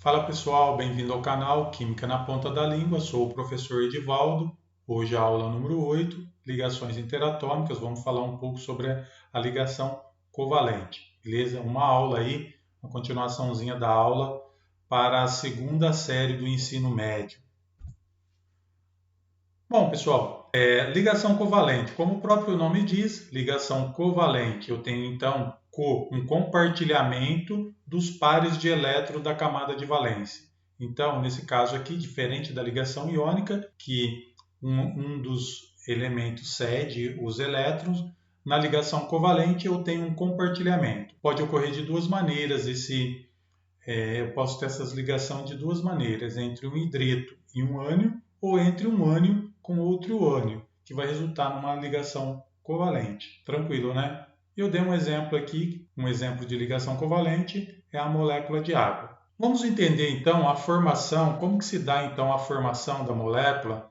Fala pessoal, bem-vindo ao canal Química na Ponta da Língua. Sou o professor Edivaldo. Hoje a aula número 8, ligações interatômicas. Vamos falar um pouco sobre a ligação covalente, beleza? Uma aula aí, uma continuaçãozinha da aula para a segunda série do ensino médio. Bom, pessoal, ligação covalente. Como o próprio nome diz, ligação covalente. Eu tenho então um compartilhamento dos pares de elétrons da camada de valência. Então, nesse caso aqui, diferente da ligação iônica, que um dos elementos cede os elétrons, na ligação covalente eu tenho um compartilhamento. Pode ocorrer de duas maneiras. Eu posso ter essa ligação de duas maneiras, entre um hidreto e um ânion, ou entre um ânion com outro ânion, que vai resultar numa ligação covalente. Tranquilo, né? Eu dei um exemplo aqui, um exemplo de ligação covalente é a molécula de água. Vamos entender então a formação, como que se dá então a formação da molécula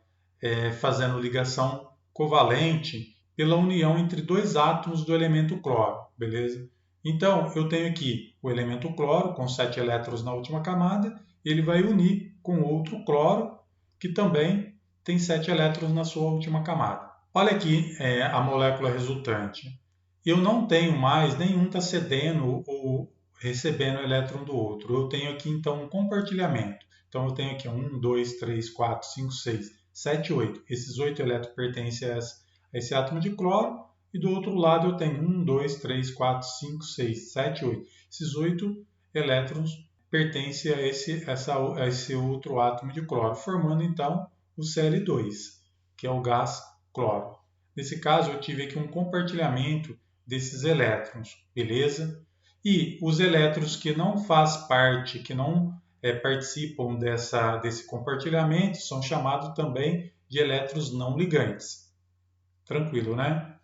fazendo ligação covalente pela união entre dois átomos do elemento cloro, beleza? Então, eu tenho aqui o elemento cloro com 7 elétrons na última camada, ele vai unir com outro cloro que também tem 7 elétrons na sua última camada. Olha aqui a molécula resultante. Eu não tenho mais, nenhum está cedendo ou recebendo elétron do outro. Eu tenho aqui então um compartilhamento. Então eu tenho aqui 1, 2, 3, 4, 5, 6, 7, 8. Esses 8 elétrons pertencem a esse átomo de cloro. E do outro lado eu tenho 1, 2, 3, 4, 5, 6, 7, 8. Esses 8 elétrons pertencem a esse outro átomo de cloro, formando então o Cl2, que é o gás cloro. Nesse caso eu tive aqui um compartilhamento desses elétrons, beleza? E os elétrons que não fazem parte, que não participam desse compartilhamento, são chamados também de elétrons não ligantes. Tranquilo, né?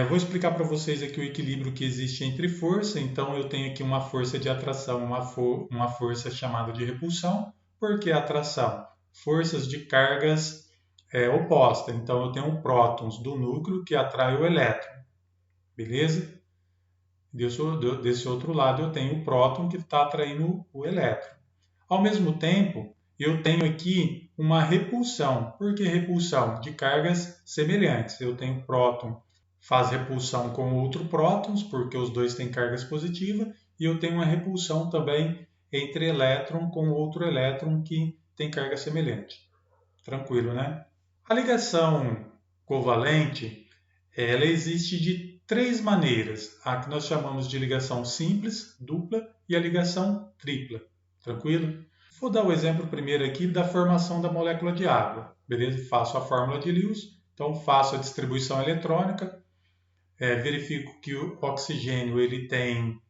Vou explicar para vocês aqui o equilíbrio que existe entre força. Então, eu tenho aqui uma força de atração, uma força chamada de repulsão. Por que atração? Forças de cargas opostas. Então, eu tenho prótons do núcleo que atrai o elétron, beleza? Desse outro lado, eu tenho o próton que está atraindo o elétron. Ao mesmo tempo, eu tenho aqui uma repulsão. Por que repulsão? De cargas semelhantes. Eu tenho próton faz repulsão com outro prótons, porque os dois têm cargas positivas, e eu tenho uma repulsão também entre elétron com outro elétron que tem carga semelhante. Tranquilo, né? A ligação covalente, ela existe de três maneiras. A que nós chamamos de ligação simples, dupla, e a ligação tripla. Tranquilo? Vou dar o exemplo primeiro aqui da formação da molécula de água. Beleza? Faço a fórmula de Lewis, então faço a distribuição eletrônica, verifico que o oxigênio ele tem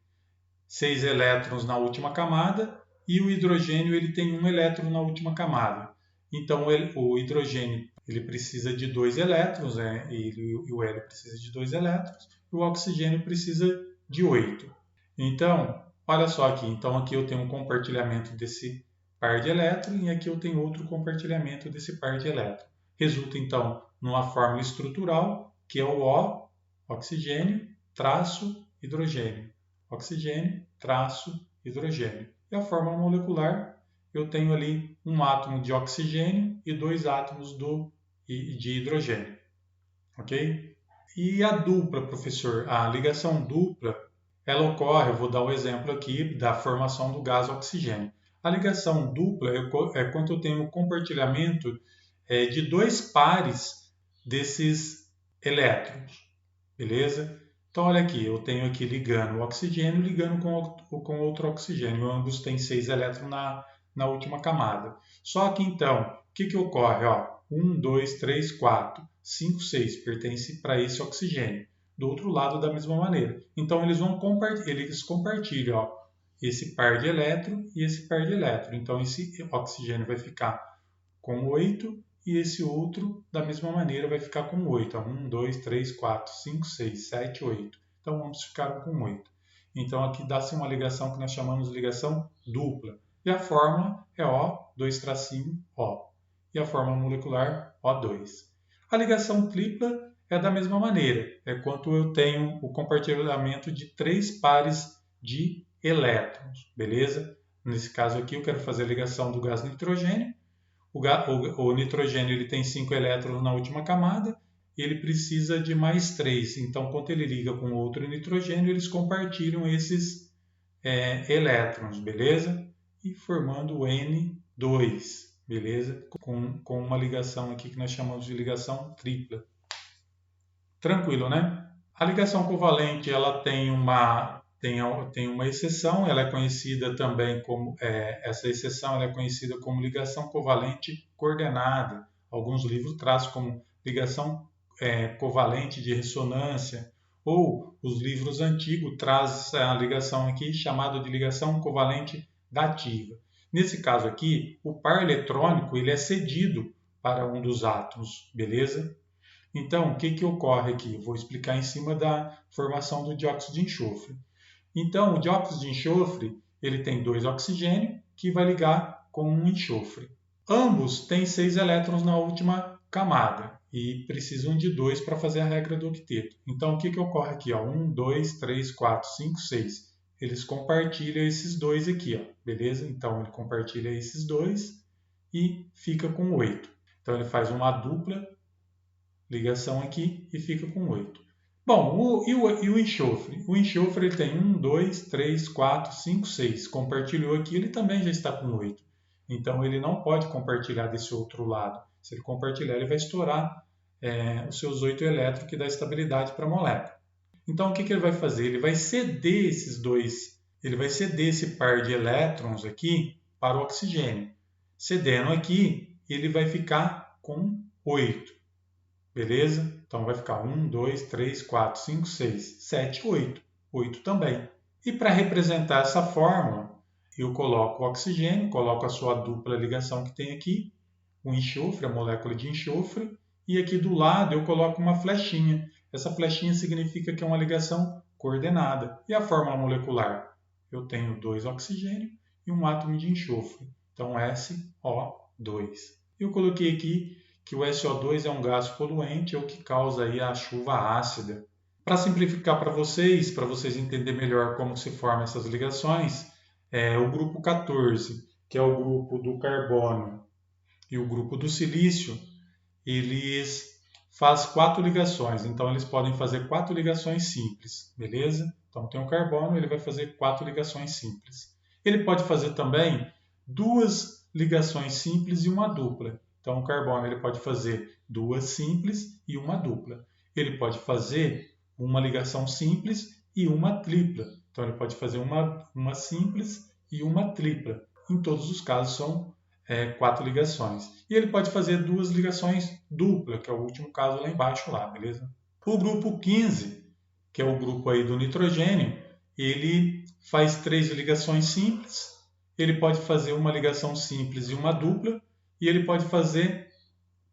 6 elétrons na última camada e o hidrogênio ele tem 1 elétron na última camada. Então o hidrogênio ele precisa de 2 elétrons, e o hélio precisa de 2 elétrons, e o oxigênio precisa de 8. Então, olha só aqui, então aqui eu tenho um compartilhamento desse par de elétrons e aqui eu tenho outro compartilhamento desse par de elétrons. Resulta então numa fórmula estrutural que é o O, oxigênio, traço, hidrogênio. Oxigênio, traço, hidrogênio. E a fórmula molecular, eu tenho ali um átomo de oxigênio e 2 átomos de hidrogênio. Ok? E a dupla, professor? A ligação dupla, ela ocorre, eu vou dar o exemplo aqui da formação do gás oxigênio. A ligação dupla é quando eu tenho o compartilhamento de 2 pares desses elétrons. Beleza? Então, olha aqui, eu tenho aqui ligando o oxigênio ligando com outro oxigênio. Ambos têm 6 elétrons na última camada. Só que então, o que ocorre? 1, 2, 3, 4, 5, 6 pertence para esse oxigênio. Do outro lado, da mesma maneira. Então, eles compartilham esse par de elétron e esse par de elétron. Então, esse oxigênio vai ficar com 8 e esse outro, da mesma maneira, vai ficar com 8. 1, 2, 3, 4, 5, 6, 7, 8. Então, ambos ficaram com 8. Então, aqui dá-se uma ligação que nós chamamos de ligação dupla. E a fórmula é O, 2 tracinho, O. E a fórmula molecular, O2. A ligação tripla é da mesma maneira. É quando eu tenho o compartilhamento de 3 pares de elétrons, beleza? Nesse caso aqui, eu quero fazer a ligação do gás nitrogênio. O nitrogênio ele tem 5 elétrons na última camada, ele precisa de mais 3. Então, quando ele liga com outro nitrogênio, eles compartilham esses elétrons, beleza? E formando o N2, beleza? Com uma ligação aqui que nós chamamos de ligação tripla. Tranquilo, né? A ligação covalente ela tem uma exceção, ela é conhecida também como, essa exceção ela é conhecida como ligação covalente coordenada. Alguns livros trazem como ligação covalente de ressonância, ou os livros antigos trazem a ligação aqui chamada de ligação covalente dativa. Nesse caso aqui, o par eletrônico ele é cedido para um dos átomos, beleza? Então, o que ocorre aqui? Eu vou explicar em cima da formação do dióxido de enxofre. Então, o dióxido de enxofre ele tem 2 oxigênios que vai ligar com um enxofre. Ambos têm 6 elétrons na última camada e precisam de 2 para fazer a regra do octeto. Então, o que ocorre aqui? 1, 2, 3, 4, 5, 6. Eles compartilham esses 2 aqui, ó, beleza? Então, ele compartilha esses 2 e fica com 8. Então, ele faz uma dupla ligação aqui e fica com 8. Bom, e o enxofre? O enxofre ele tem 1, 2, 3, 4, 5, 6. Compartilhou aqui, ele também já está com 8. Então, ele não pode compartilhar desse outro lado. Se ele compartilhar, ele vai estourar os seus 8 elétrons, que dá estabilidade para a molécula. Então, o que ele vai fazer? Ele vai ceder esses dois, ele vai ceder esse par de elétrons aqui para o oxigênio. Cedendo aqui, ele vai ficar com 8. Beleza? Então vai ficar 1, 2, 3, 4, 5, 6, 7, 8. 8 também. E para representar essa fórmula, eu coloco o oxigênio, coloco a sua dupla ligação que tem aqui, o enxofre, a molécula de enxofre, e aqui do lado eu coloco uma flechinha. Essa flechinha significa que é uma ligação coordenada. E a fórmula molecular? Eu tenho 2 oxigênios e um átomo de enxofre. Então SO2. Eu coloquei aqui que o SO2 é um gás poluente, é o que causa aí a chuva ácida. Para simplificar para vocês entenderem melhor como se formam essas ligações, o grupo 14, que é o grupo do carbono, e o grupo do silício, eles fazem 4 ligações. Então, eles podem fazer 4 ligações simples, beleza? Então, tem o carbono, ele vai fazer 4 ligações simples. Ele pode fazer também 2 ligações simples e uma dupla. Então, o carbono ele pode fazer 2 simples e uma dupla. Ele pode fazer uma ligação simples e uma tripla. Então, ele pode fazer uma simples e uma tripla. Em todos os casos, são 4 ligações. E ele pode fazer 2 ligações dupla, que é o último caso lá embaixo, lá, beleza? O grupo 15, que é o grupo aí do nitrogênio, ele faz 3 ligações simples. Ele pode fazer uma ligação simples e uma dupla. E ele pode fazer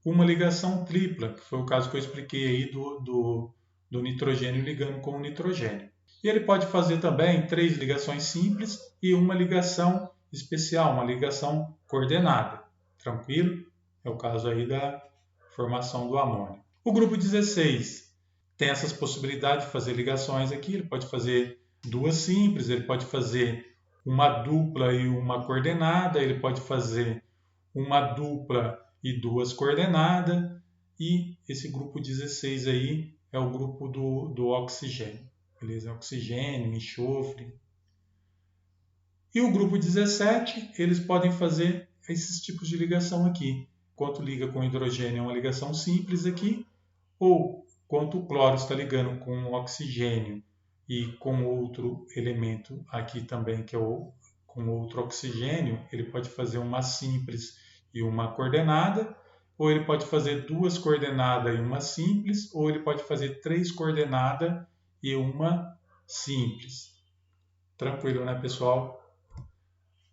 uma ligação tripla, que foi o caso que eu expliquei aí do nitrogênio ligando com o nitrogênio. E ele pode fazer também 3 ligações simples e uma ligação especial, uma ligação coordenada. Tranquilo? É o caso aí da formação do amônio. O grupo 16 tem essas possibilidades de fazer ligações aqui. Ele pode fazer 2 simples, ele pode fazer uma dupla e uma coordenada, ele pode fazer uma dupla e 2 coordenadas, e esse grupo 16 aí é o grupo do oxigênio, beleza? Oxigênio, enxofre. E o grupo 17, eles podem fazer esses tipos de ligação aqui. Enquanto liga com hidrogênio é uma ligação simples aqui, ou quanto o cloro está ligando com o oxigênio e com outro elemento aqui também, que é com outro oxigênio, ele pode fazer uma simples e uma coordenada, ou ele pode fazer 2 coordenadas e uma simples, ou ele pode fazer 3 coordenadas e uma simples. Tranquilo, né, pessoal?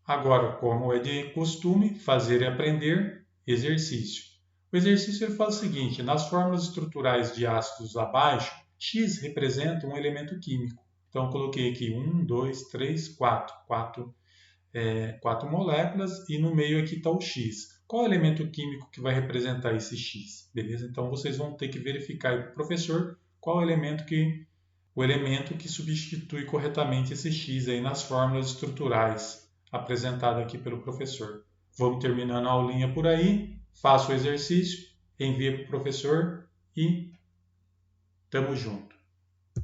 Agora, como é de costume, fazer e aprender, exercício. O exercício ele faz o seguinte: nas fórmulas estruturais de ácidos abaixo, X representa um elemento químico. Então, eu coloquei aqui 1, 2, 3, 4. 4 moléculas e no meio aqui está o X. Qual é o elemento químico que vai representar esse X? Beleza? Então vocês vão ter que verificar aí com o professor qual é o elemento que substitui corretamente esse X aí nas fórmulas estruturais apresentada aqui pelo professor. Vamos terminando a aulinha por aí, faça o exercício, envie para o professor e tamo junto.